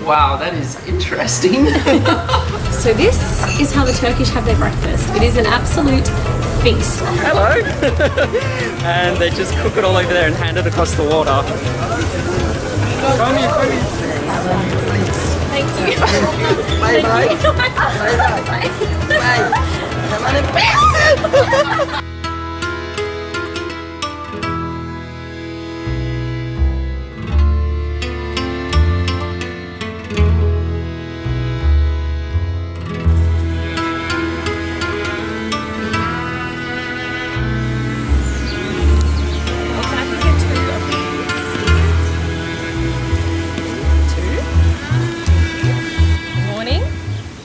Wow, that is interesting. So this is how the Turkish have their breakfast. It is an absolute feast. Hello. And they just cook it all over there and hand it across the water. Come here, come here. Thank you. Bye bye. Bye. Bye.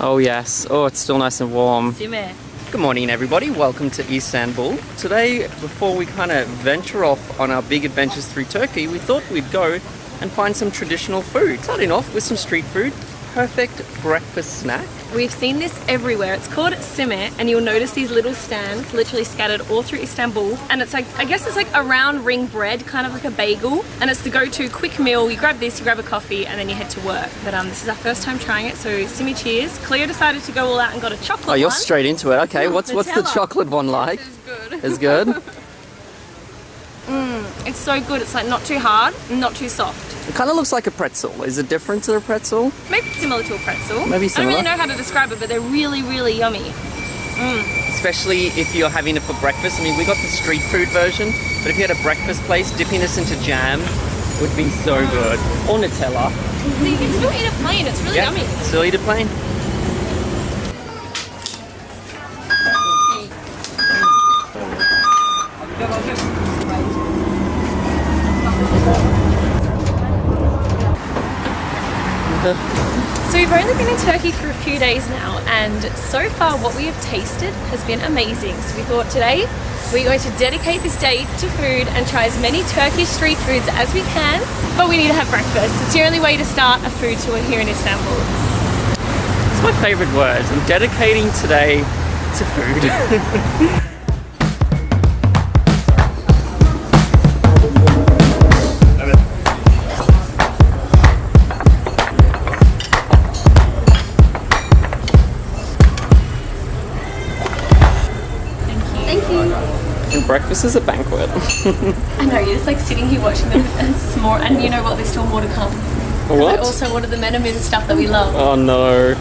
Oh yes, oh it's still nice and warm. Sime. Good morning everybody, welcome to Istanbul. Today, before we kind of venture off on our big adventures through Turkey, we thought we'd go and find some traditional food. Starting off with some street food, perfect breakfast snack. We've seen this everywhere. It's called Sime, and you'll notice these little stands literally scattered all through Istanbul. And it's like, I guess it's like a round ring bread, kind of like a bagel. And it's the go-to quick meal. You grab this, you grab a coffee, and then you head to work. But this is our first time trying it, so Sime cheers. Cleo decided to go all out and got a chocolate one. Oh, you're straight into it. Okay, what's the chocolate one like? It's good. It's good? It's so good. It's like not too hard, not too soft. It kind of looks like a pretzel. Is it different to a pretzel? Maybe similar to a pretzel. Maybe similar. I don't really know how to describe it, but they're really, really yummy. Especially if you're having it for breakfast. I mean, we got the street food version, but if you had a breakfast place, dipping this into jam would be so good. Or Nutella. So you can still eat it plain. It's really yummy. Still eat it plain. So we've only been in Turkey for a few days now, and so far what we have tasted has been amazing. So we thought today we're going to dedicate this day to food and try as many Turkish street foods as we can, but we need to have breakfast. It's the only way to start a food tour here in Istanbul. It's my favorite word. I'm dedicating today to food. Breakfast is a banquet. I know, you're just like sitting here watching them and s'more, and you know what, there's still more to come. What? I also wanted the menemen stuff that we love. Oh no.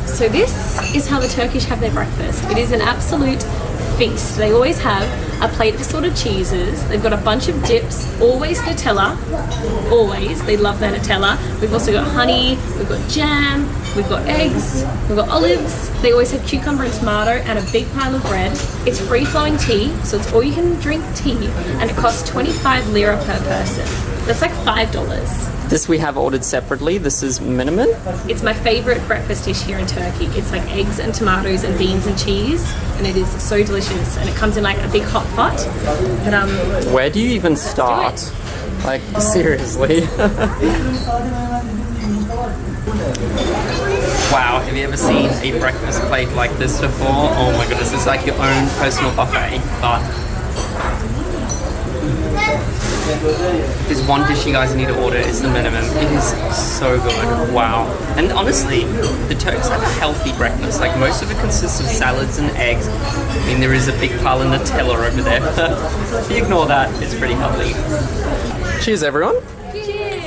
So this is how the Turkish have their breakfast. It is an absolute feast. They always have a plate of assorted cheeses. They've got a bunch of dips, always Nutella. Always. They love their Nutella. We've also got honey, we've got jam, we've got eggs, we've got olives. They always have cucumber and tomato and a big pile of bread. It's free-flowing tea, so it's all you can drink tea, and it costs 25 lira per person. That's like $5. This we have ordered separately. This is menemen. It's my favorite breakfast dish here in Turkey. It's like eggs and tomatoes and beans and cheese, and it is so delicious. And it comes in like a big hot pot. But where do you even start? Like seriously. Wow, have you ever seen a breakfast plate like this before? Oh my goodness, it's like your own personal buffet. But there's one dish you guys need to order, is the menemen. It is so good. Wow. And honestly, the Turks have a healthy breakfast. Like most of it consists of salads and eggs. I mean, there is a big pile of Nutella over there. If you ignore that, it's pretty healthy. Cheers, everyone.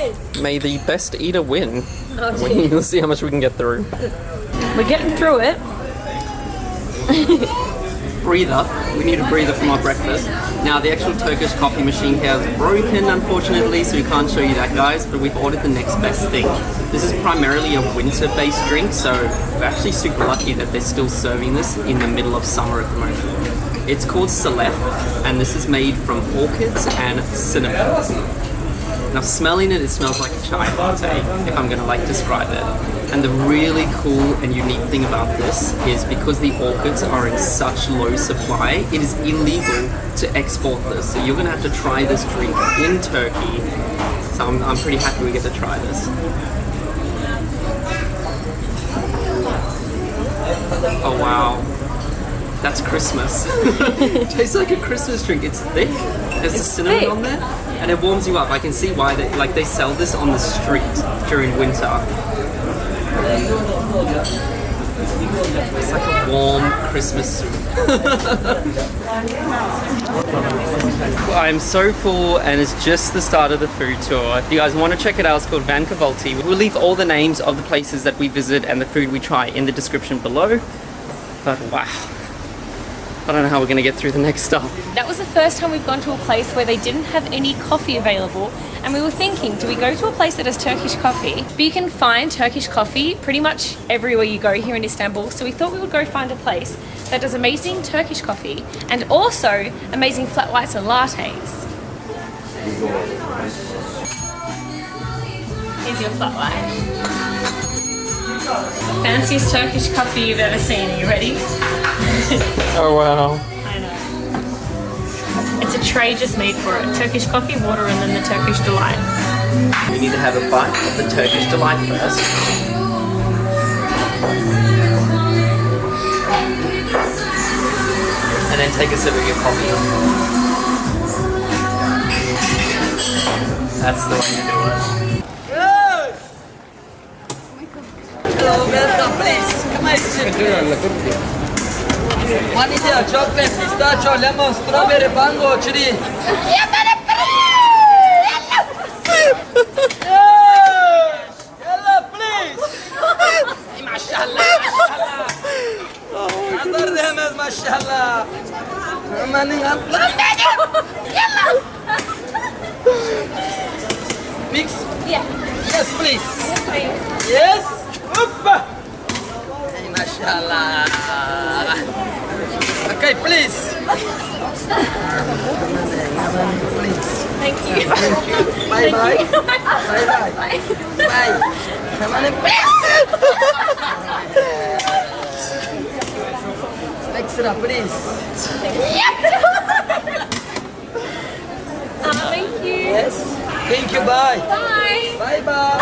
cheers! May the best eater win. Oh, Let's see how much we can get through. we're getting through it. Breather. We need a breather for my breakfast. Now the actual Turkish coffee machine here is broken, unfortunately, so we can't show you that, guys, but we've ordered the next best thing. This is primarily a winter-based drink, so we're actually super lucky that they're still serving this in the middle of summer at the moment. It's called Salep, and this is made from orchids and cinnamon. Now smelling it, it smells like a chai latte, if I'm gonna describe it. And the really cool and unique thing about this is because the orchids are in such low supply, it is illegal to export this. So you're gonna have to try this drink in Turkey. So I'm pretty happy we get to try this. Oh wow. That's Christmas. It tastes like a Christmas drink. It's thick. There's the cinnamon on there. and it warms you up. I can see why they sell this on the street during winter. It's like a warm Christmas soup. I'm so full and it's just the start of the food tour. If you guys want to check it out, it's called Van Cavolti. We'll leave all the names of the places that we visit and the food we try in the description below. But wow, I don't know how we're going to get through the next stop. That was the first time we've gone to a place where they didn't have any coffee available, and we were thinking, do we go to a place that has Turkish coffee? But you can find Turkish coffee pretty much everywhere you go here in Istanbul, so we thought we would go find a place that does amazing Turkish coffee and also amazing flat whites and lattes. Here's your flat white. Fanciest Turkish coffee you've ever seen. Are you ready? Oh wow. I know. It's a tray just made for it. Turkish coffee, water, and then the Turkish Delight. We need to have a bite of the Turkish Delight first. And then take a sip of your coffee. That's the way to do it. Hello, welcome, please. Come on, sit. Vanilla, chocolate, pistachio, lemon, strawberry, mango, cherry. Hello, please. Mashallah, mashallah. Hazır demez maşallah. Amanın abla. Mix? Yeah. Yes, please. Yes. Hoppa. Hey, mashallah. Okay, please. Please. Thank you. Thank you. Bye bye. Bye bye. Bye. Come on, please. Extra, please. Thank you. Yes. Thank you. Bye. Bye. Bye bye.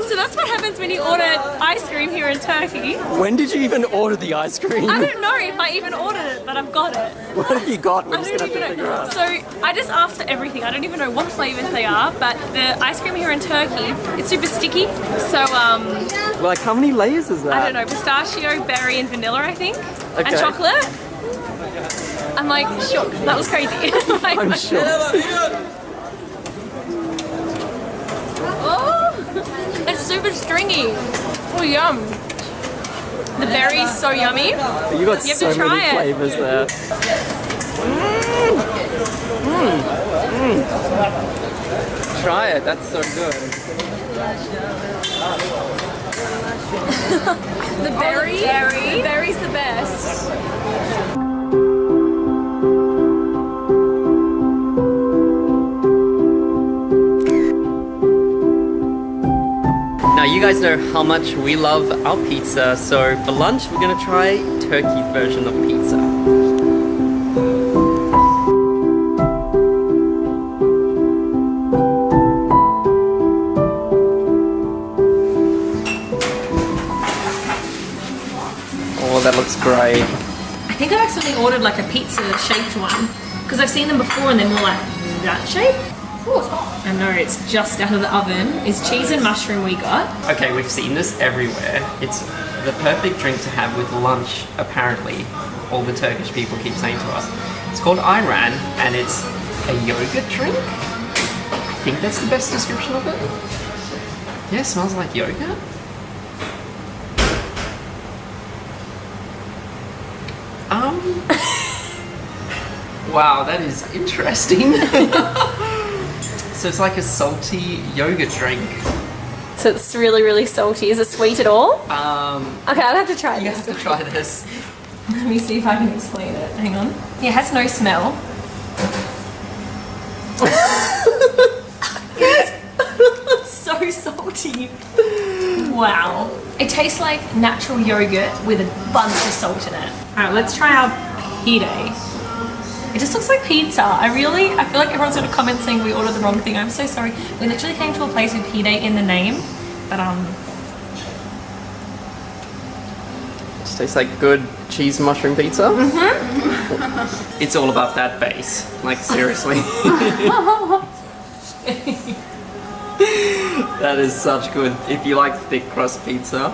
So that's what happens when you order ice cream here in Turkey. When did you even order the ice cream? I don't know if I even ordered it, but I've got it. What have you got? We're I just don't gonna have to even figure know. out. So I just asked for everything. I don't even know what flavors they are, but the ice cream here in Turkey, it's super sticky. So Like, how many layers is that? I don't know, pistachio, berry, and vanilla, I think, and Okay. chocolate. I'm like shook. That was crazy. Like, I'm sure. Oh, it's super stringy. Oh, yum. The berry's so yummy. You got You have so to try many it. flavors there. Try it, that's so good. The berry's the best. Now you guys know how much we love our pizza, so for lunch we're gonna try Turkey's version of pizza. Oh, that looks great. I think I've accidentally ordered like a pizza shaped one because I've seen them before and they're more like that shape. Oh, it's hot. I know, it's just out of the oven. It's cheese and mushroom we got. Okay, we've seen this everywhere. It's the perfect drink to have with lunch, apparently. All the Turkish people keep saying to us. It's called Ayran, and it's a yogurt drink. I think that's the best description of it. Yeah, it smells like yogurt. Wow, that is interesting. So it's like a salty yogurt drink. So it's really, really salty. Is it sweet at all? Okay, I'll have to try You this. have to try this. Let me see if I can explain it. Hang on. Yeah, it has no smell. It's so salty. Wow. It tastes like natural yogurt with a bunch of salt in it. Alright, let's try our pide. It just looks like pizza. I feel like everyone's gonna comment saying we ordered the wrong thing. I'm so sorry. We literally came to a place with pide in the name, but It tastes like good cheese mushroom pizza. It's all about that base. Like, seriously. That is such good. If you like thick crust pizza.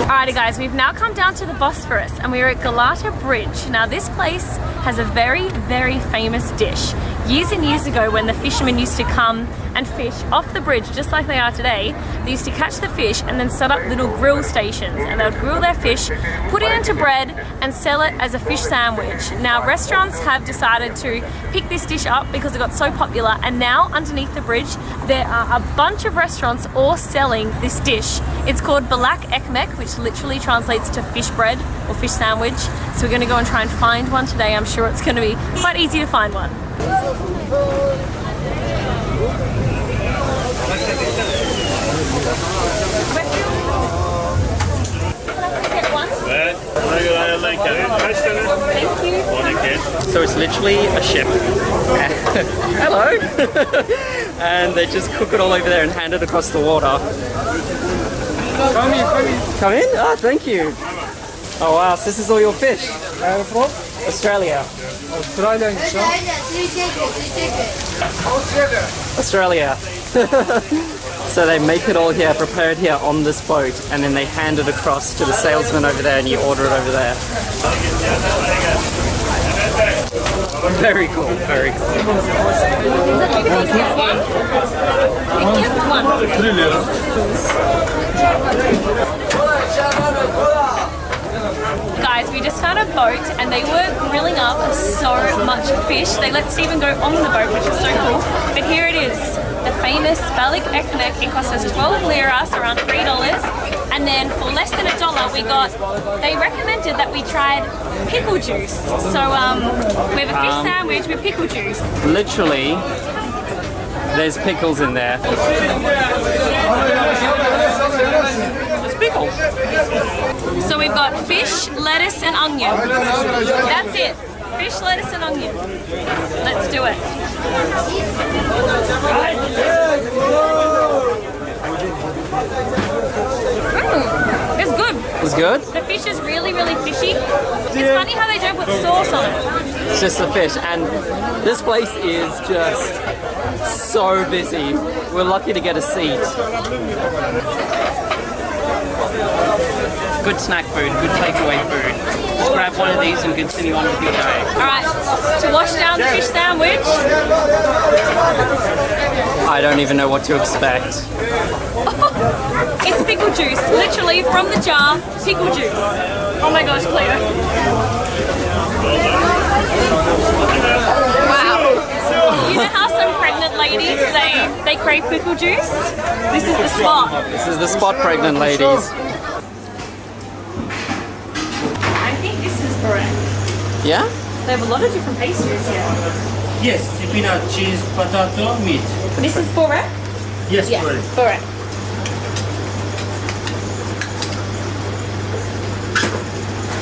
Alrighty guys, we've now come down to the Bosphorus and we're at Galata Bridge. Now this place has a very, very famous dish. Years and years ago when the fishermen used to come and fish off the bridge just like they are today, they used to catch the fish and then set up little grill stations and they would grill their fish, put it into bread and sell it as a fish sandwich. Now restaurants have decided to pick this dish up because it got so popular, and now underneath the bridge there are a bunch of restaurants all selling this dish. It's called Balak Ekmek, which literally translates to fish bread or fish sandwich. So we're going to go and try and find one today. I'm sure it's going to be quite easy to find one. So it's literally a ship. Hello! And they just cook it all over there and hand it across the water. Come in, come in. Come in? Ah, thank you. Oh wow, so this is all your fish? Where are you from? Australia. Australia. Australia. So they make it all here, prepare it here on this boat, and then they hand it across to the salesman over there and you order it over there. Very cool, very cool. Guys, we just found a boat and they were grilling up so much fish. They let Stephen go on the boat, which is so cool. But here it is, the famous Balak Ekmek. It cost us 12 liras, around $3. And then for less than $1, we got, they recommended that we tried pickle juice. So we have a fish sandwich with pickle juice. Literally, there's pickles in there. There's pickles. So we've got fish, lettuce, and onion. That's it. Fish, lettuce, and onion. Let's do it. It's good. It's good? The fish is really, really fishy. It's funny how they don't put sauce on it. It's just the fish, and this place is just so busy. We're lucky to get a seat. Good snack food, good takeaway food. Just grab one of these and continue on with your day. Alright, to wash down the fish sandwich. I don't even know what to expect. It's pickle juice, literally from the jar, pickle juice. Oh my gosh, Cleo. Wow. You know how some pregnant ladies, they crave pickle juice? This is the spot. This is the spot, pregnant ladies. I think this is correct. Yeah? They have a lot of different pastries here. Yes, spinach, cheese, potato, meat. This is borek? Yes, Yeah, correct. borek.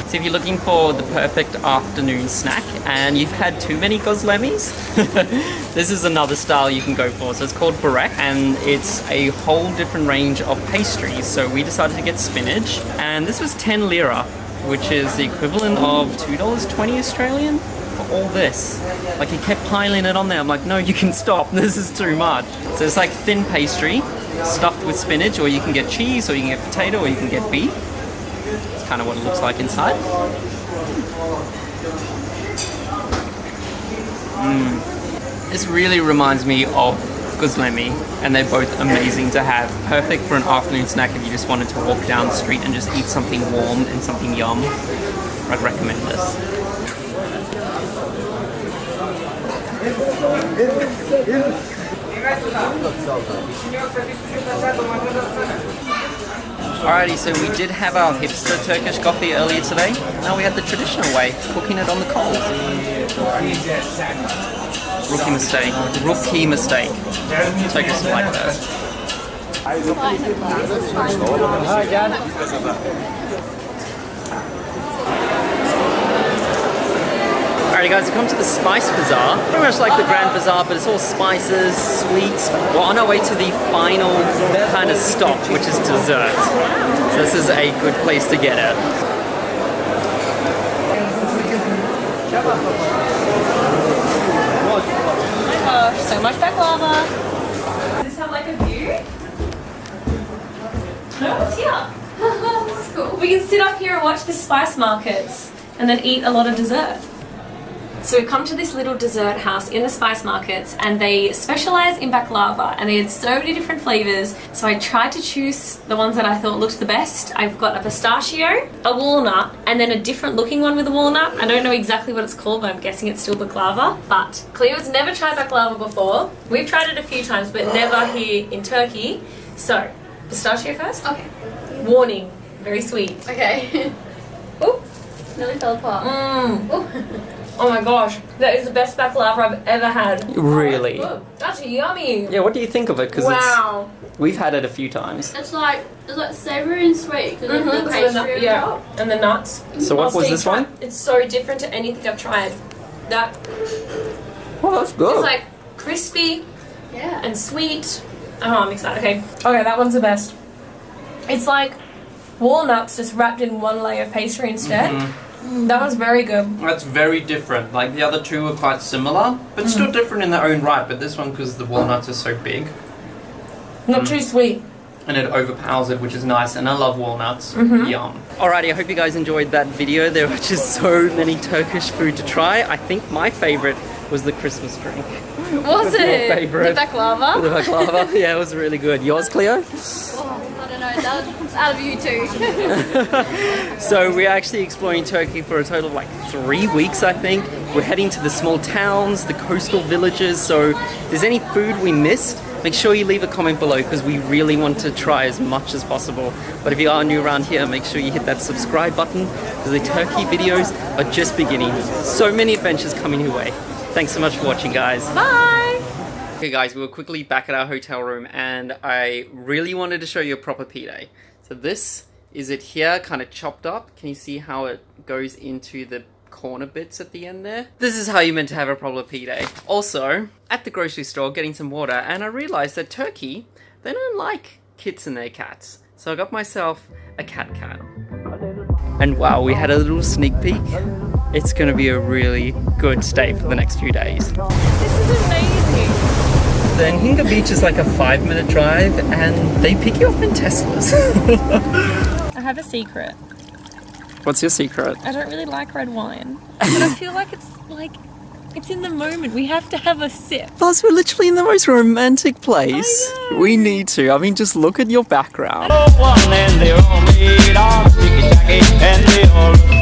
So if you're looking for the perfect afternoon snack and you've had too many gozlemis, this is another style you can go for. So it's called burek and it's a whole different range of pastries. So we decided to get spinach and this was 10 lira, which is the equivalent of $2.20 Australian for all this. Like he kept piling it on there. I'm like, no, you can stop. This is too much. So it's like thin pastry stuffed with spinach, or you can get cheese, or you can get potato, or you can get beef. Kind of what it looks like inside. This really reminds me of gozlemi, and they're both amazing to have. Perfect for an afternoon snack if you just wanted to walk down the street and just eat something warm and something yum. I'd recommend this. Alrighty, so we did have our hipster Turkish coffee earlier today. Now we have the traditional way, cooking it on the coals. Rookie mistake. Rookie mistake. Turkish like that. Alrighty guys, we come to the Spice Bazaar. Pretty much like the Grand Bazaar, but it's all spices, sweets. We're on our way to the final kind of stop, which is dessert. So this is a good place to get it. Oh my gosh, so much baklava. Does this have like a view? No, it's here. It's cool. We can sit up here and watch the spice markets and then eat a lot of dessert. So we've come to this little dessert house in the spice markets and they specialize in baklava and they had so many different flavors. So I tried to choose the ones that I thought looked the best. I've got a pistachio, a walnut, and then a different looking one with a walnut. I don't know exactly what it's called, but I'm guessing it's still baklava. But Cleo's never tried baklava before. We've tried it a few times, but never here in Turkey. So, pistachio first. Okay. Warning, very sweet. Okay. Oop. Nearly fell apart. Oh my gosh, that is the best baklava I've ever had. Really? Oh, that's yummy. Yeah, what do you think of it? Because Wow. we've had it a few times. It's like savoury and sweet. Because Mhm, the so the pastry nut- on yeah, top. and the nuts. So what was Austin, this one? It's so different to anything I've tried. That Oh, that's good. it's like crispy Yeah. and sweet. Oh, I'm excited. Okay, that one's the best. It's like walnuts just wrapped in one layer of pastry instead. That one's very good. That's very different. Like the other two are quite similar, but still different in their own right. But this one, because the walnuts are so big, Not too sweet. and it overpowers it, which is nice. And I love walnuts. Yum. Alrighty, I hope you guys enjoyed that video. There were just so many Turkish food to try. I think my favorite was the Christmas drink. Was your it? favourite? The baklava? The baklava. Yeah, it was really good. Yours, Cleo? Oh, I don't know. That was out of you too. So we're actually exploring Turkey for a total of like 3 weeks, I think. We're heading to the small towns, the coastal villages. So if there's any food we missed, make sure you leave a comment below because we really want to try as much as possible. But if you are new around here, make sure you hit that subscribe button because the Turkey videos are just beginning. So many adventures coming your way. Thanks so much for watching, guys. Bye. Okay guys, we were quickly back at our hotel room and I really wanted to show you a proper pide. So this is it here, kind of chopped up. Can you see how it goes into the corner bits at the end there? This is how you're meant to have a proper pide. Also, at the grocery store getting some water and I realized that Turkey, they don't like kits and their cats. So I got myself a cat. And wow, we had a little sneak peek. It's gonna be a really good stay for the next few days. This is amazing. Then Hinga Beach is like a 5-minute drive and they pick you up in Teslas. I have a secret. What's your secret? I don't really like red wine, but I feel like it's in the moment. We have to have a sip. Plus, we're literally in the most romantic place. I know. We need to. I mean, just look at your background. One and they all made of sticky tacky and they all